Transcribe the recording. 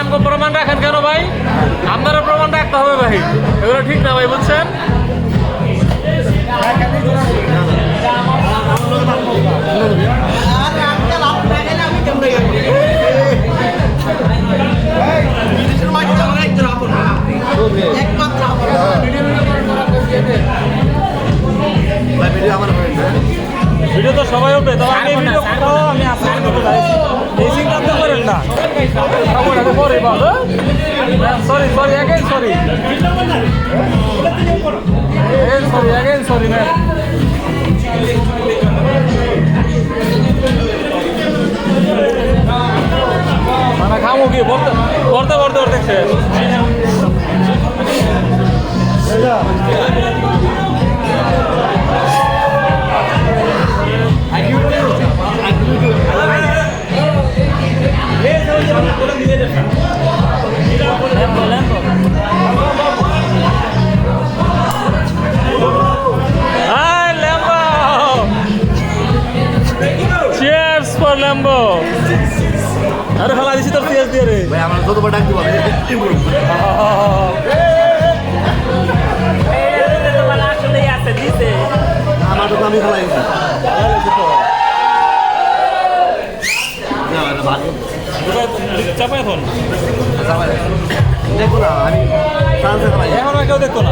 আমগো প্রমাণ রাখেন কেন ভাই? আপনারা প্রমাণ রাখতে হবে ভাই, এগুলো ঠিক না ভাই, বুঝছেন? ভিডিও তো সবাই উঠবে, তবে আমি ভিডিও করবো, আমি আপলোড করবো ভাই। এই সিনটা তো করেন না, পরে sorry sorry again sorry again sorry ma'am. মানে খামো কি পড়তে পড়তে পড়তে পড়তে শেষ। Cheers for Lambo! আরে ফালা দিছি তোর চেয়ার দিয়ে রে ভাই আমরা যতবার ডাক দিব আমার তো আমি ফেলাই দিছি চাপা এখন দেখো না আমি ফ্রান্সে ফেলাই এখন আর কেউ দেখতো না।